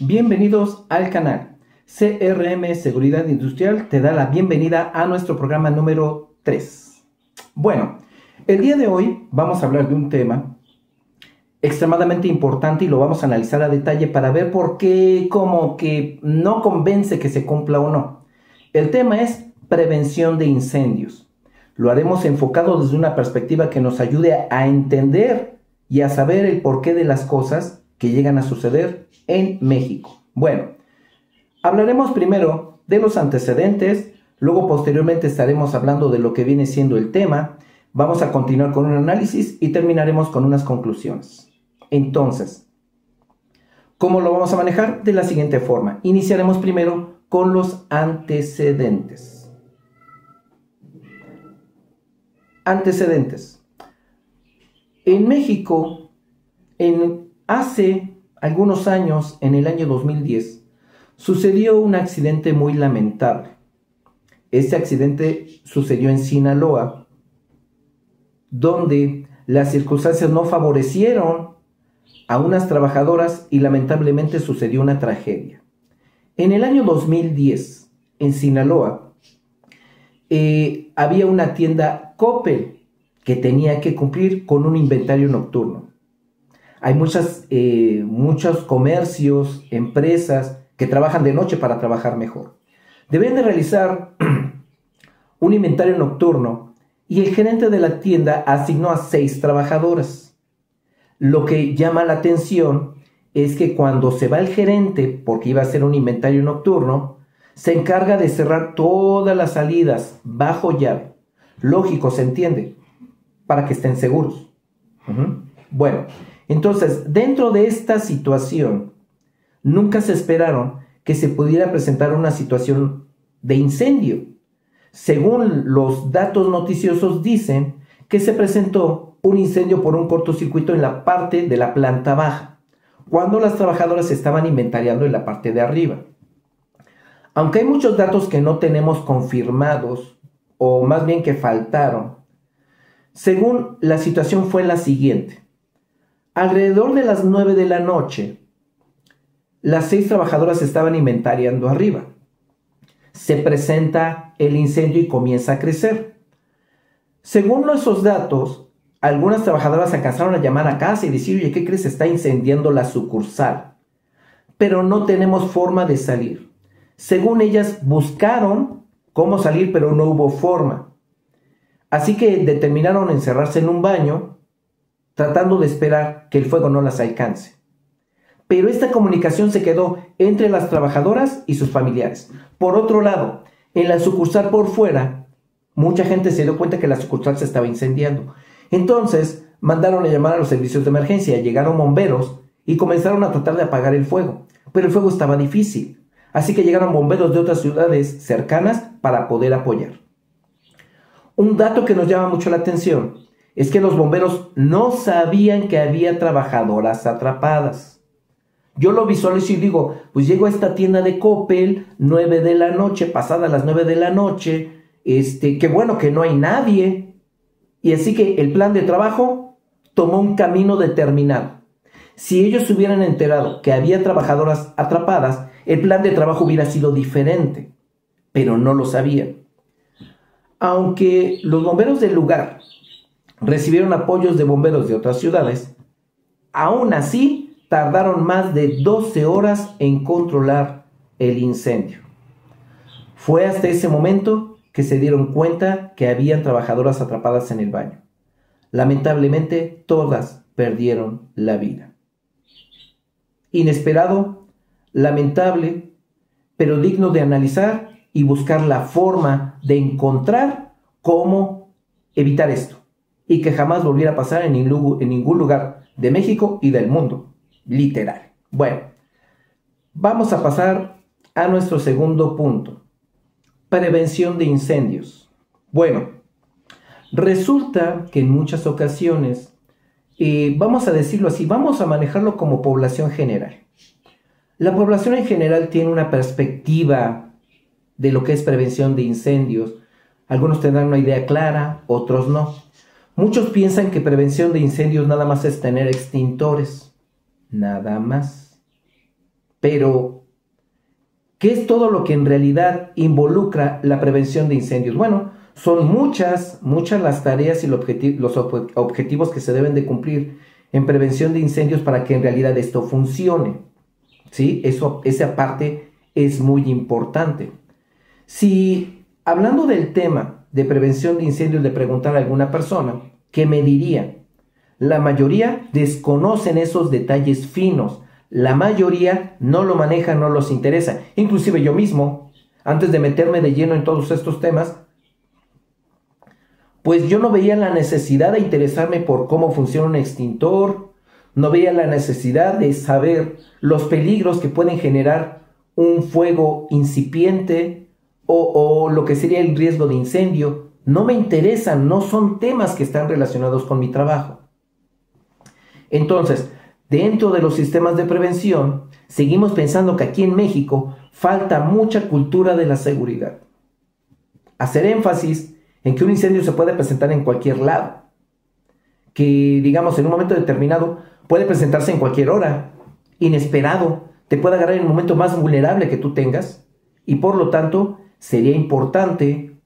Bienvenidos al canal. CRM Seguridad Industrial te da la bienvenida a nuestro programa número 3. Bueno, el día de hoy vamos a hablar de un tema extremadamente importante y lo vamos a analizar a detalle para ver por qué como que no convence que se cumpla o no. El tema es prevención de incendios. Lo haremos enfocado desde una perspectiva que nos ayude a entender y a saber el porqué de las cosas que llegan a suceder en México. Bueno, hablaremos primero de los antecedentes, luego posteriormente estaremos hablando de lo que viene siendo el tema, vamos a continuar con un análisis y terminaremos con unas conclusiones. Entonces, ¿cómo lo vamos a manejar? De la siguiente forma. Iniciaremos primero con los antecedentes. Antecedentes. En México, hace algunos años, en el año 2010, sucedió un accidente muy lamentable. Este accidente sucedió en Sinaloa, donde las circunstancias no favorecieron a unas trabajadoras y lamentablemente sucedió una tragedia. En el año 2010, en Sinaloa, había una tienda Coppel que tenía que cumplir con un inventario nocturno. Hay muchos comercios, empresas que trabajan de noche para trabajar mejor. Deben de realizar un inventario nocturno y el gerente de la tienda asignó a 6 trabajadoras. Lo que llama la atención es que cuando se va el gerente, porque iba a hacer un inventario nocturno, se encarga de cerrar todas las salidas bajo llave. Lógico, se entiende, para que estén seguros. Bueno, entonces, dentro de esta situación, nunca se esperaron que se pudiera presentar una situación de incendio. Según los datos noticiosos dicen que se presentó un incendio por un cortocircuito en la parte de la planta baja, cuando las trabajadoras estaban inventariando en la parte de arriba. Aunque hay muchos datos que no tenemos confirmados, o más bien que faltaron, según la situación fue la siguiente. Alrededor de las 9 de la noche, las 6 trabajadoras estaban inventariando arriba. Se presenta el incendio y comienza a crecer. Según esos datos, algunas trabajadoras alcanzaron a llamar a casa y decir, oye, ¿qué crees? Se está incendiando la sucursal. Pero no tenemos forma de salir. Según ellas, buscaron cómo salir, pero no hubo forma. Así que determinaron encerrarse en un baño, tratando de esperar que el fuego no las alcance. Pero esta comunicación se quedó entre las trabajadoras y sus familiares. Por otro lado, en la sucursal por fuera, mucha gente se dio cuenta que la sucursal se estaba incendiando. Entonces, mandaron a llamar a los servicios de emergencia, llegaron bomberos y comenzaron a tratar de apagar el fuego. Pero el fuego estaba difícil, así que llegaron bomberos de otras ciudades cercanas para poder apoyar. Un dato que nos llama mucho la atención es que los bomberos no sabían que había trabajadoras atrapadas. Yo lo visualizo y digo, pues llego a esta tienda de Coppel, 9 de la noche, pasadas las 9 de la noche, qué bueno que no hay nadie. Y así que el plan de trabajo tomó un camino determinado. Si ellos se hubieran enterado que había trabajadoras atrapadas, el plan de trabajo hubiera sido diferente, pero no lo sabían. Aunque los bomberos del lugar recibieron apoyos de bomberos de otras ciudades, aún así tardaron más de 12 horas en controlar el incendio. Fue hasta ese momento que se dieron cuenta que habían trabajadoras atrapadas en el baño. Lamentablemente, todas perdieron la vida. Inesperado, lamentable, pero digno de analizar y buscar la forma de encontrar cómo evitar esto y que jamás volviera a pasar en ningún lugar de México y del mundo, literal. Bueno, vamos a pasar a nuestro segundo punto, prevención de incendios. Bueno, resulta que en muchas ocasiones, vamos a decirlo así, vamos a manejarlo como población general. La población en general tiene una perspectiva de lo que es prevención de incendios. Algunos tendrán una idea clara, otros no. Muchos piensan que prevención de incendios nada más es tener extintores. Nada más. Pero, ¿qué es todo lo que en realidad involucra la prevención de incendios? Bueno, son muchas las tareas y los objetivos que se deben de cumplir en prevención de incendios para que en realidad esto funcione. ¿Sí? Esa parte es muy importante. Si hablando del tema de prevención de incendios le preguntara a alguna persona, ¿qué me diría? La mayoría desconocen esos detalles finos. La mayoría no lo maneja, no los interesa. Inclusive yo mismo, antes de meterme de lleno en todos estos temas, pues yo no veía la necesidad de interesarme por cómo funciona un extintor, no veía la necesidad de saber los peligros que pueden generar un fuego incipiente o lo que sería el riesgo de incendio. No me interesan, no son temas que están relacionados con mi trabajo. Entonces, dentro de los sistemas de prevención, seguimos pensando que aquí en México falta mucha cultura de la seguridad. Hacer énfasis en que un incendio se puede presentar en cualquier lado, que digamos en un momento determinado puede presentarse en cualquier hora, inesperado, te puede agarrar en el momento más vulnerable que tú tengas, y por lo tanto sería importante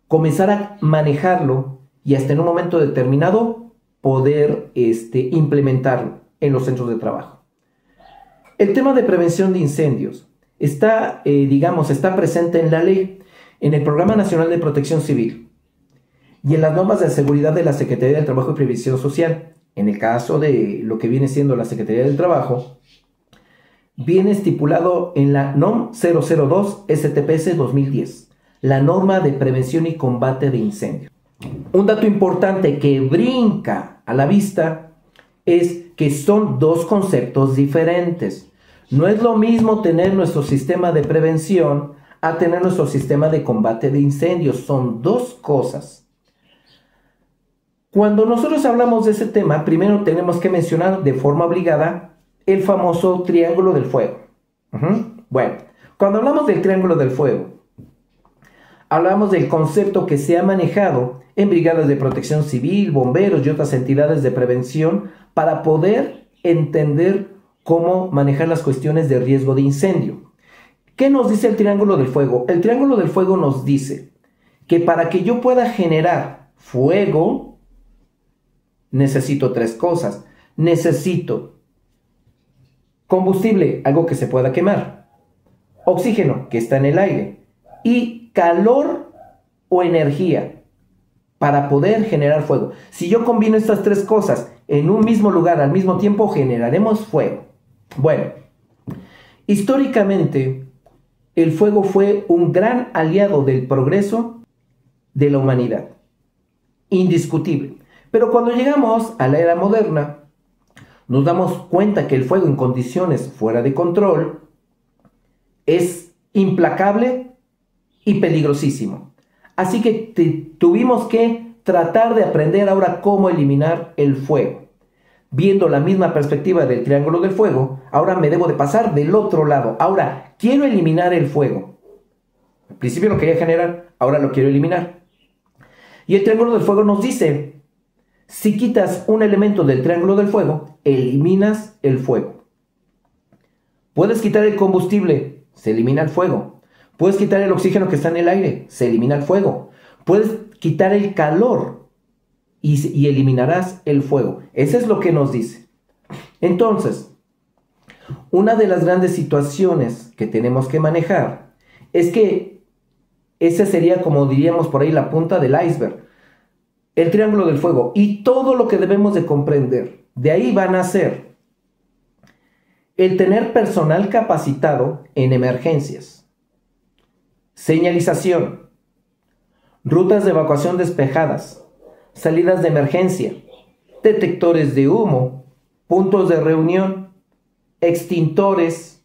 comenzar a manejarlo y hasta en un momento determinado poder implementarlo en los centros de trabajo. El tema de prevención de incendios está presente en la ley, en el Programa Nacional de Protección Civil y en las normas de seguridad de la Secretaría del Trabajo y Previsión Social. En el caso de lo que viene siendo la Secretaría del Trabajo, viene estipulado en la NOM 002 STPS 2010, la norma de prevención y combate de incendios. Un dato importante que brinca a la vista es que son dos conceptos diferentes. No es lo mismo tener nuestro sistema de prevención a tener nuestro sistema de combate de incendios. Son dos cosas. Cuando nosotros hablamos de ese tema, primero tenemos que mencionar de forma obligada el famoso triángulo del fuego. Bueno, cuando hablamos del triángulo del fuego, hablamos del concepto que se ha manejado en brigadas de protección civil, bomberos y otras entidades de prevención para poder entender cómo manejar las cuestiones de riesgo de incendio. ¿Qué nos dice el triángulo del fuego? El triángulo del fuego nos dice que para que yo pueda generar fuego, necesito tres cosas. Necesito combustible, algo que se pueda quemar, oxígeno, que está en el aire, y calor o energía para poder generar fuego. Si yo combino estas tres cosas en un mismo lugar al mismo tiempo, generaremos fuego. Bueno, históricamente, el fuego fue un gran aliado del progreso de la humanidad, indiscutible. Pero cuando llegamos a la era moderna, nos damos cuenta que el fuego en condiciones fuera de control es implacable y peligrosísimo. Así que tuvimos que tratar de aprender ahora cómo eliminar el fuego. Viendo la misma perspectiva del triángulo del fuego, ahora me debo de pasar del otro lado. Ahora, quiero eliminar el fuego. Al principio lo quería generar, ahora lo quiero eliminar. Y el triángulo del fuego nos dice, si quitas un elemento del triángulo del fuego, eliminas el fuego. Puedes quitar el combustible, se elimina el fuego. Puedes quitar el oxígeno que está en el aire, se elimina el fuego. Puedes quitar el calor y eliminarás el fuego. Eso es lo que nos dice. Entonces, una de las grandes situaciones que tenemos que manejar es que esa sería, como diríamos por ahí, la punta del iceberg, el triángulo del fuego y todo lo que debemos de comprender. De ahí van a ser el tener personal capacitado en emergencias, señalización, rutas de evacuación despejadas, salidas de emergencia, detectores de humo, puntos de reunión, extintores,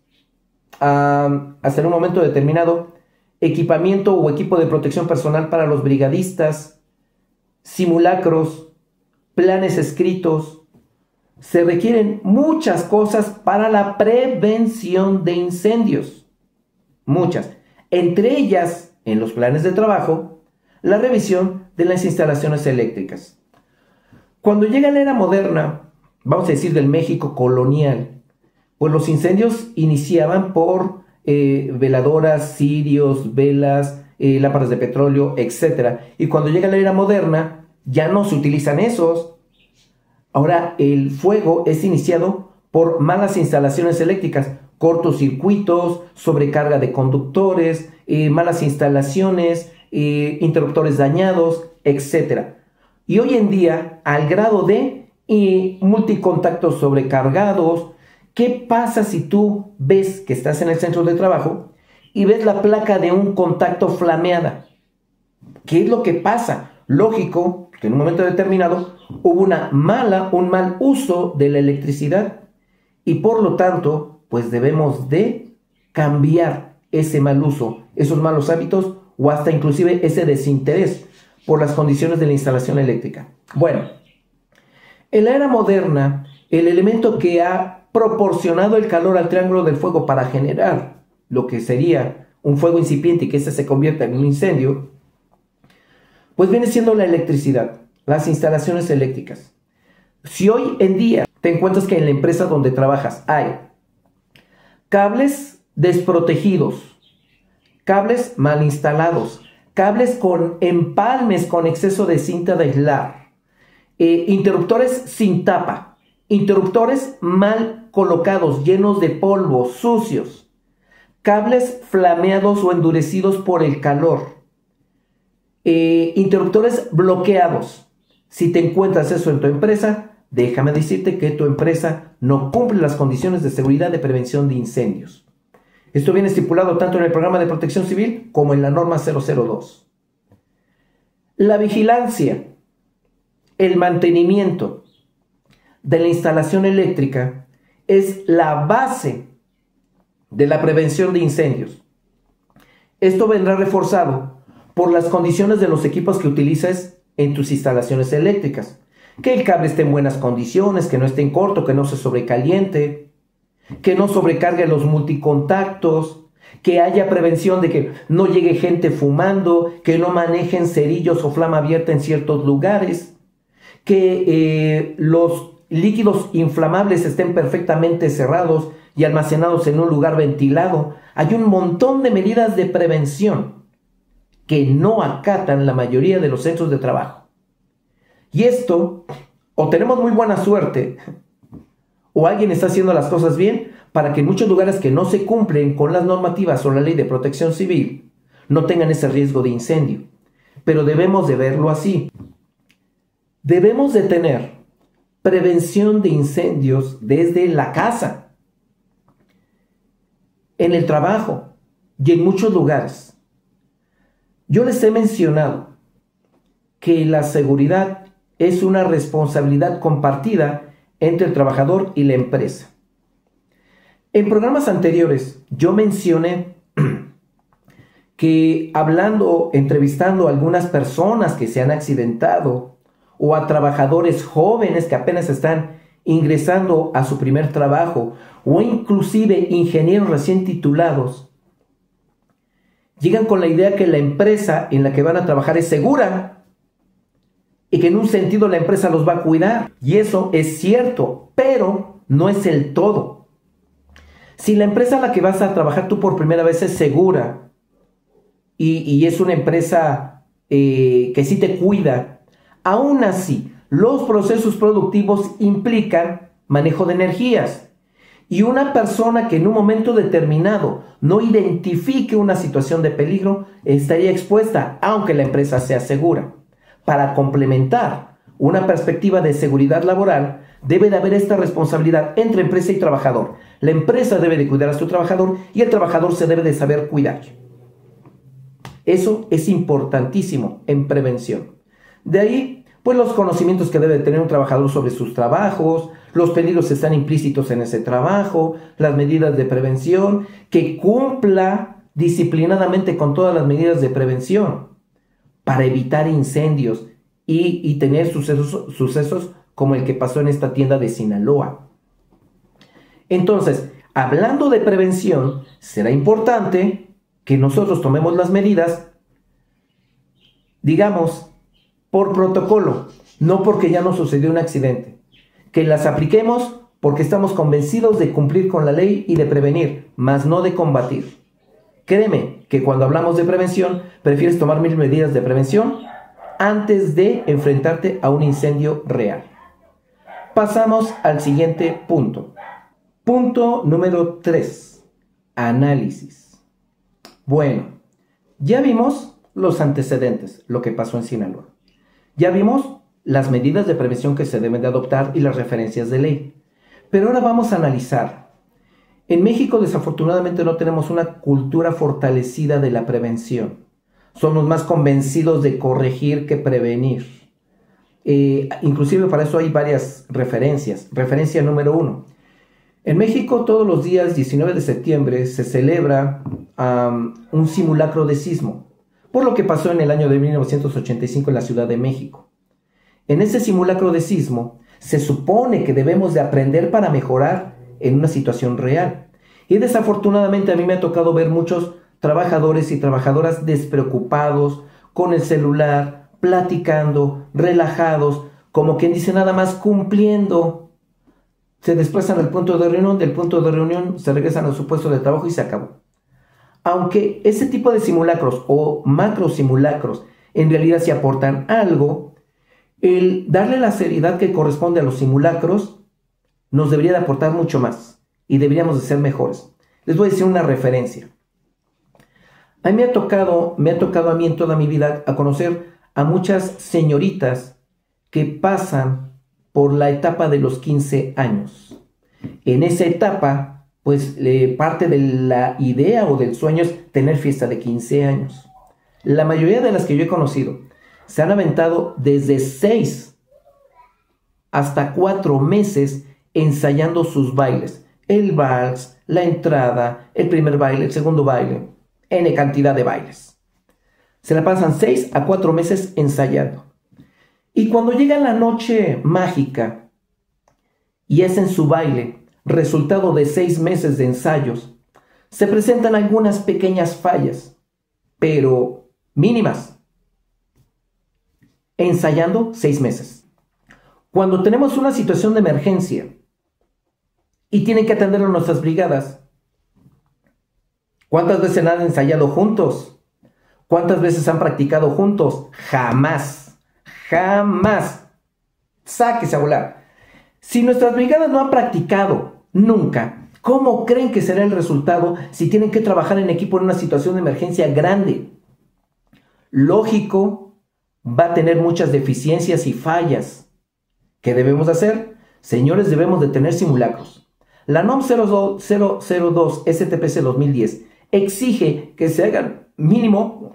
hasta en un momento determinado, equipamiento o equipo de protección personal para los brigadistas, simulacros, planes escritos. Se requieren muchas cosas para la prevención de incendios. Muchas. Entre ellas, en los planes de trabajo, la revisión de las instalaciones eléctricas. Cuando llega la era moderna, vamos a decir del México colonial, pues los incendios iniciaban por veladoras, cirios, velas, lámparas de petróleo, etc. Y cuando llega la era moderna, ya no se utilizan esos. Ahora el fuego es iniciado por malas instalaciones eléctricas, cortocircuitos, sobrecarga de conductores, malas instalaciones, interruptores dañados, etc. Y hoy en día, al grado de multicontactos sobrecargados. ¿Qué pasa si tú ves que estás en el centro de trabajo y ves la placa de un contacto flameada? ¿Qué es lo que pasa? Lógico que en un momento determinado hubo un mal uso de la electricidad y por lo tanto, pues debemos de cambiar ese mal uso, esos malos hábitos o hasta inclusive ese desinterés por las condiciones de la instalación eléctrica. Bueno, en la era moderna, el elemento que ha proporcionado el calor al triángulo del fuego para generar lo que sería un fuego incipiente y que se convierta en un incendio, pues viene siendo la electricidad, las instalaciones eléctricas. Si hoy en día te encuentras que en la empresa donde trabajas hay cables desprotegidos, cables mal instalados, cables con empalmes con exceso de cinta de aislar, interruptores sin tapa, interruptores mal colocados, llenos de polvo, sucios, cables flameados o endurecidos por el calor, interruptores bloqueados. Si te encuentras eso en tu empresa, déjame decirte que tu empresa no cumple las condiciones de seguridad de prevención de incendios. Esto viene estipulado tanto en el programa de protección civil como en la norma 002. La vigilancia, el mantenimiento de la instalación eléctrica es la base de la prevención de incendios. Esto vendrá reforzado por las condiciones de los equipos que utilices en tus instalaciones eléctricas. Que el cable esté en buenas condiciones, que no esté en corto, que no se sobrecaliente, que no sobrecargue los multicontactos, que haya prevención de que no llegue gente fumando, que no manejen cerillos o flama abierta en ciertos lugares, que los líquidos inflamables estén perfectamente cerrados y almacenados en un lugar ventilado. Hay un montón de medidas de prevención que no acatan la mayoría de los centros de trabajo. Y esto, o tenemos muy buena suerte, o alguien está haciendo las cosas bien para que en muchos lugares que no se cumplen con las normativas o la ley de protección civil no tengan ese riesgo de incendio. Pero debemos de verlo así. Debemos de tener prevención de incendios desde la casa, en el trabajo y en muchos lugares. Yo les he mencionado que la seguridad es una responsabilidad compartida entre el trabajador y la empresa. En programas anteriores yo mencioné que entrevistando a algunas personas que se han accidentado o a trabajadores jóvenes que apenas están ingresando a su primer trabajo o inclusive ingenieros recién titulados, llegan con la idea que la empresa en la que van a trabajar es segura y que en un sentido la empresa los va a cuidar. Y eso es cierto, pero no es el todo. Si la empresa a la que vas a trabajar tú por primera vez es segura y es una empresa que sí te cuida, aún así los procesos productivos implican manejo de energías. Y una persona que en un momento determinado no identifique una situación de peligro estaría expuesta, aunque la empresa sea segura. Para complementar una perspectiva de seguridad laboral, debe de haber esta responsabilidad entre empresa y trabajador. La empresa debe de cuidar a su trabajador y el trabajador se debe de saber cuidar. Eso es importantísimo en prevención. De ahí, pues los conocimientos que debe tener un trabajador sobre sus trabajos, los peligros están implícitos en ese trabajo, las medidas de prevención, que cumpla disciplinadamente con todas las medidas de prevención para evitar incendios y tener sucesos como el que pasó en esta tienda de Sinaloa. Entonces, hablando de prevención, será importante que nosotros tomemos las medidas, digamos, por protocolo, no porque ya nos sucedió un accidente, que las apliquemos porque estamos convencidos de cumplir con la ley y de prevenir, mas no de combatir. Créeme que cuando hablamos de prevención, prefieres tomar 1000 medidas de prevención antes de enfrentarte a un incendio real. Pasamos al siguiente punto. Punto número 3. Análisis. Bueno, ya vimos los antecedentes, lo que pasó en Sinaloa. Ya vimos las medidas de prevención que se deben de adoptar y las referencias de ley. Pero ahora vamos a analizar. En México, desafortunadamente, no tenemos una cultura fortalecida de la prevención. Somos más convencidos de corregir que prevenir. Inclusive para eso hay varias referencias. Referencia número 1. En México, todos los días 19 de septiembre se celebra un simulacro de sismo, por lo que pasó en el año de 1985 en la Ciudad de México. En ese simulacro de sismo, se supone que debemos de aprender para mejorar en una situación real. Y desafortunadamente a mí me ha tocado ver muchos trabajadores y trabajadoras despreocupados, con el celular, platicando, relajados, como quien dice nada más cumpliendo. Se desplazan al punto de reunión, del punto de reunión se regresan a su puesto de trabajo y se acabó. Aunque ese tipo de simulacros o macro simulacros en realidad sí aportan algo, el darle la seriedad que corresponde a los simulacros nos debería de aportar mucho más y deberíamos de ser mejores. Les voy a decir una referencia. A mí me ha tocado a mí en toda mi vida a conocer a muchas señoritas que pasan por la etapa de los 15 años. En esa etapa, pues parte de la idea o del sueño es tener fiesta de 15 años. La mayoría de las que yo he conocido se han aventado desde 6 hasta 4 meses ensayando sus bailes. El vals, la entrada, el primer baile, el segundo baile, N cantidad de bailes. Se la pasan 6 a 4 meses ensayando. Y cuando llega la noche mágica y hacen su baile, resultado de 6 meses de ensayos, se presentan algunas pequeñas fallas, pero mínimas. Ensayando 6 meses. Cuando tenemos una situación de emergencia y tienen que atender a nuestras brigadas, ¿cuántas veces han ensayado juntos? ¿Cuántas veces han practicado juntos? Jamás. Jamás. Sáquese a volar. Si nuestras brigadas no han practicado nunca, ¿cómo creen que será el resultado si tienen que trabajar en equipo en una situación de emergencia grande? Lógico, va a tener muchas deficiencias y fallas. ¿Qué debemos hacer? Señores, debemos de tener simulacros. La NOM 002 STPC 2010 exige que se hagan mínimo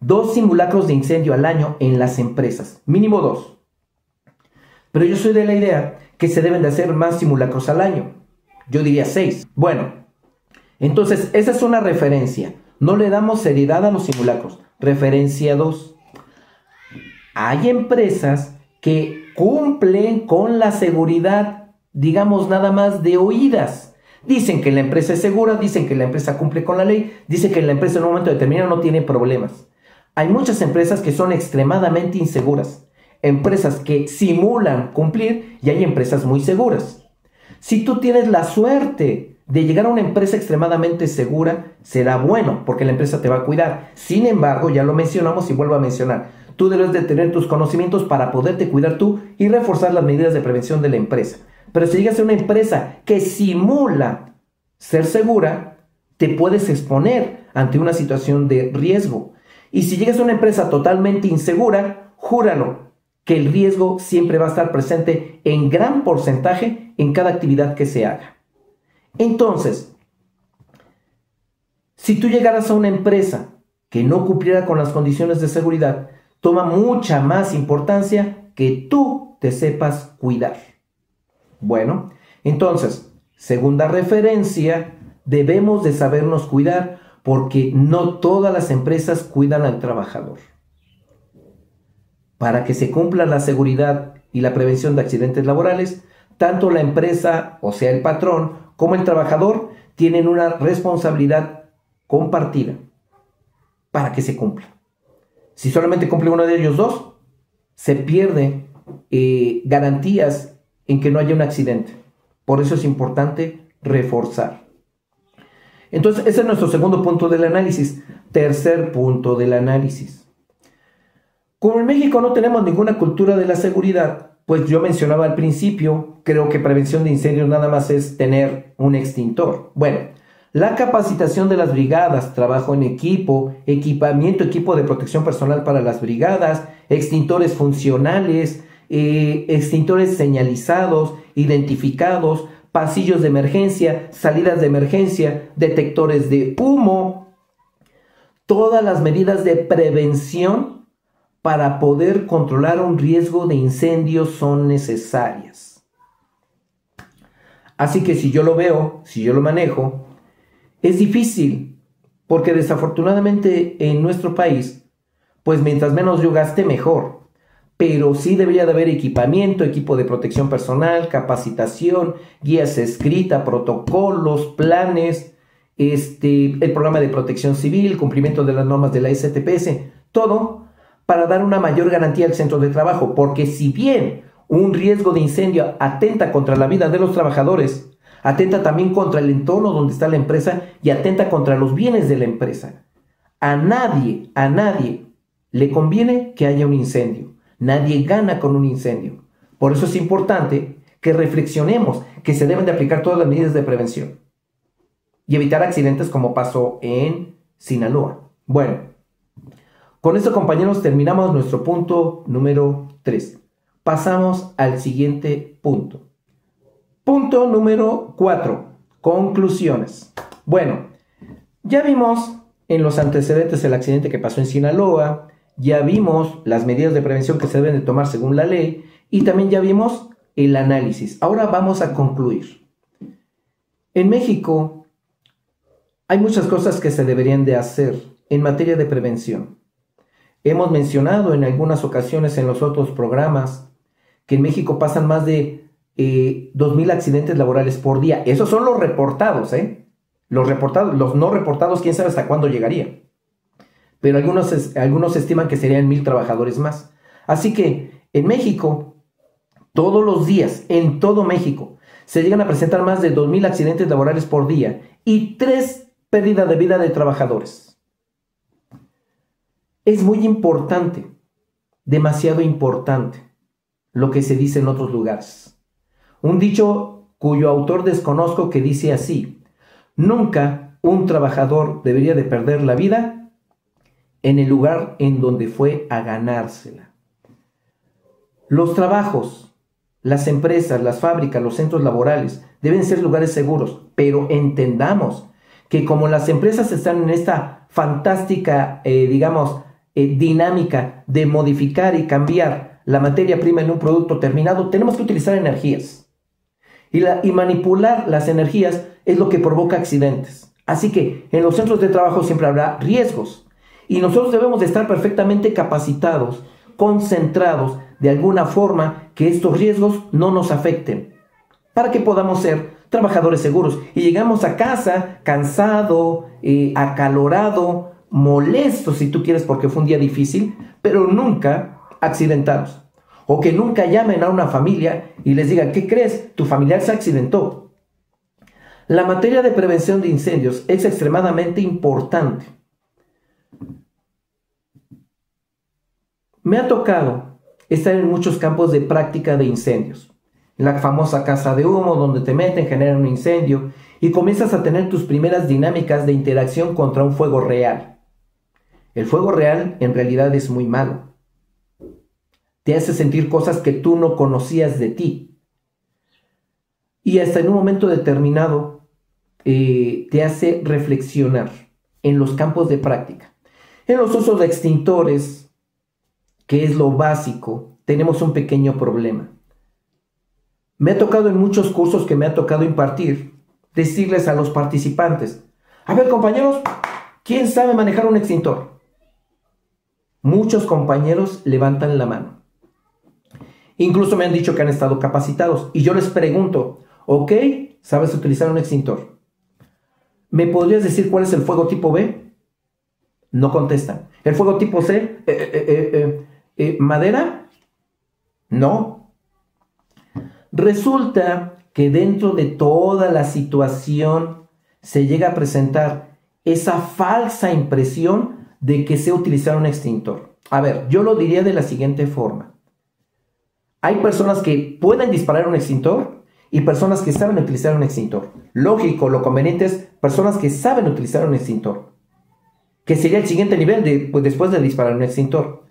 2 simulacros de incendio al año en las empresas. Mínimo 2. Pero yo soy de la idea que se deben de hacer más simulacros al año. Yo diría 6. Bueno, entonces esa es una referencia. No le damos seriedad a los simulacros. Referencia 2. Hay empresas que cumplen con la seguridad, digamos nada más de oídas. Dicen que la empresa es segura, dicen que la empresa cumple con la ley, dicen que la empresa en un momento determinado no tiene problemas. Hay muchas empresas que son extremadamente inseguras, empresas que simulan cumplir y hay empresas muy seguras. Si tú tienes la suerte de llegar a una empresa extremadamente segura, será bueno porque la empresa te va a cuidar. Sin embargo, ya lo mencionamos y vuelvo a mencionar, tú debes de tener tus conocimientos para poderte cuidar tú y reforzar las medidas de prevención de la empresa. Pero si llegas a una empresa que simula ser segura, te puedes exponer ante una situación de riesgo. Y si llegas a una empresa totalmente insegura, júralo que el riesgo siempre va a estar presente en gran porcentaje en cada actividad que se haga. Entonces, si tú llegaras a una empresa que no cumpliera con las condiciones de seguridad, toma mucha más importancia que tú te sepas cuidar. Bueno, entonces, segunda referencia, debemos de sabernos cuidar porque no todas las empresas cuidan al trabajador. Para que se cumpla la seguridad y la prevención de accidentes laborales, tanto la empresa, o sea el patrón, como el trabajador tienen una responsabilidad compartida para que se cumpla. Si solamente cumple uno de ellos dos, se pierden garantías en que no haya un accidente. Por eso es importante reforzar. Entonces, ese es nuestro segundo punto del análisis. Tercer punto del análisis. Como en México no tenemos ninguna cultura de la seguridad, pues yo mencionaba al principio, creo que prevención de incendios nada más es tener un extintor. Bueno, la capacitación de las brigadas, trabajo en equipo, equipamiento, equipo de protección personal para las brigadas, extintores funcionales, extintores señalizados, identificados, pasillos de emergencia, salidas de emergencia, detectores de humo, todas las medidas de prevención para poder controlar un riesgo de incendio son necesarias. Así que si yo lo veo, si yo lo manejo, es difícil, porque desafortunadamente en nuestro país, pues mientras menos yo gaste, mejor. Pero sí debería de haber equipamiento, equipo de protección personal, capacitación, guías escritas, protocolos, planes, el programa de protección civil, cumplimiento de las normas de la STPS, todo para dar una mayor garantía al centro de trabajo, porque si bien un riesgo de incendio atenta contra la vida de los trabajadores, atenta también contra el entorno donde está la empresa y atenta contra los bienes de la empresa. A nadie le conviene que haya un incendio. Nadie gana con un incendio. Por eso es importante que reflexionemos que se deben de aplicar todas las medidas de prevención y evitar accidentes como pasó en Sinaloa. Bueno, con esto, compañeros, terminamos nuestro punto número 3. Pasamos al siguiente punto. Punto número 4. Conclusiones. Bueno, ya vimos en los antecedentes el accidente que pasó en Sinaloa, ya vimos las medidas de prevención que se deben de tomar según la ley y también ya vimos el análisis. Ahora vamos a concluir. En México hay muchas cosas que se deberían de hacer en materia de prevención. Hemos mencionado en algunas ocasiones en los otros programas que en México pasan más de 2,000 accidentes laborales por día. Esos son los reportados, Los reportados, los no reportados, quién sabe hasta cuándo llegarían. Pero algunos estiman que serían 1,000 trabajadores más. Así que en México, todos los días, en todo México, se llegan a presentar más de 2,000 accidentes laborales por día y 3 pérdidas de vida de trabajadores. Es muy importante, demasiado importante, lo que se dice en otros lugares. Un dicho cuyo autor desconozco que dice así: nunca un trabajador debería de perder la vida en el lugar en donde fue a ganársela. Los trabajos, las empresas, las fábricas, los centros laborales deben ser lugares seguros, pero entendamos que como las empresas están en esta fantástica, dinámica de modificar y cambiar la materia prima en un producto terminado, tenemos que utilizar energías. Y manipular las energías es lo que provoca accidentes. Así que en los centros de trabajo siempre habrá riesgos. Y nosotros debemos de estar perfectamente capacitados, concentrados, de alguna forma que estos riesgos no nos afecten, para que podamos ser trabajadores seguros. Y llegamos a casa cansado, acalorado, molesto si tú quieres porque fue un día difícil, pero nunca accidentados. O que nunca llamen a una familia y les digan: ¿qué crees? Tu familiar se accidentó. La materia de prevención de incendios es extremadamente importante. Me ha tocado estar en muchos campos de práctica de incendios. La famosa casa de humo donde te meten, generan un incendio y comienzas a tener tus primeras dinámicas de interacción contra un fuego real. El fuego real en realidad es muy malo. Te hace sentir cosas que tú no conocías de ti. Y hasta en un momento determinado te hace reflexionar en los campos de práctica. En los usos de extintores, que es lo básico, tenemos un pequeño problema. Me ha tocado en muchos cursos que me ha tocado impartir, decirles a los participantes: a ver, compañeros, ¿quién sabe manejar un extintor? Muchos compañeros levantan la mano. Incluso me han dicho que han estado capacitados. Y yo les pregunto: ok, ¿sabes utilizar un extintor? ¿Me podrías decir cuál es el fuego tipo B? No contestan. ¿El fuego tipo C? ¿Madera? No. Resulta que dentro de toda la situación se llega a presentar esa falsa impresión de que sé utilizar un extintor. A ver, yo lo diría de la siguiente forma. Hay personas que pueden disparar un extintor y personas que saben utilizar un extintor. Lógico, lo conveniente es personas que saben utilizar un extintor, que sería el siguiente nivel después de disparar un extintor.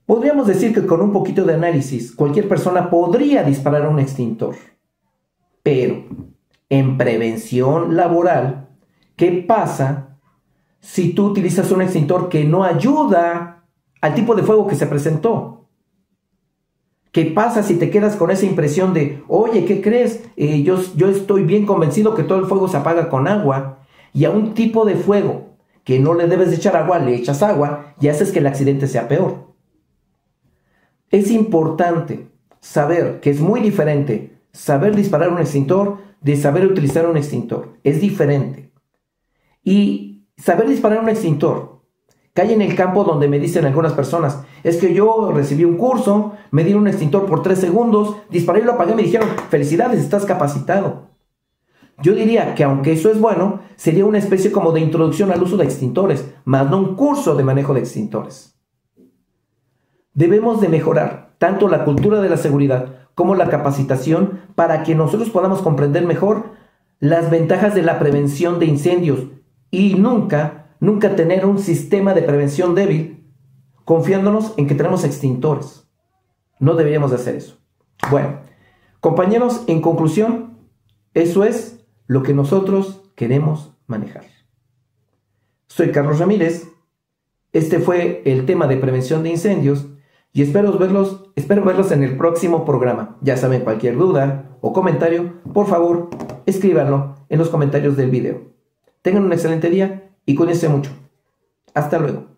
Podríamos decir que con un poquito de análisis, cualquier persona podría disparar un extintor. Pero, en prevención laboral, ¿qué pasa si tú utilizas un extintor que no ayuda al tipo de fuego que se presentó? ¿Qué pasa si te quedas con esa impresión de, oye, ¿qué crees? Yo estoy bien convencido que todo el fuego se apaga con agua, y a un tipo de fuego que no le debes de echar agua, le echas agua y haces que el accidente sea peor? Es importante saber que es muy diferente saber disparar un extintor de saber utilizar un extintor. Es diferente. Y saber disparar un extintor cae en el campo donde me dicen algunas personas, es que yo recibí un curso, me dieron un extintor por 3 segundos, disparé y lo apagué, me dijeron, felicidades, estás capacitado. Yo diría que aunque eso es bueno, sería una especie como de introducción al uso de extintores, más no un curso de manejo de extintores. Debemos de mejorar tanto la cultura de la seguridad como la capacitación para que nosotros podamos comprender mejor las ventajas de la prevención de incendios y nunca tener un sistema de prevención débil confiándonos en que tenemos extintores. No deberíamos de hacer eso. Bueno, compañeros, en conclusión, eso es lo que nosotros queremos manejar. Soy Carlos Ramírez. Este fue el tema de prevención de incendios y espero verlos en el próximo programa. Ya saben, cualquier duda o comentario, por favor, escríbanlo en los comentarios del video. Tengan un excelente día y cuídense mucho. Hasta luego.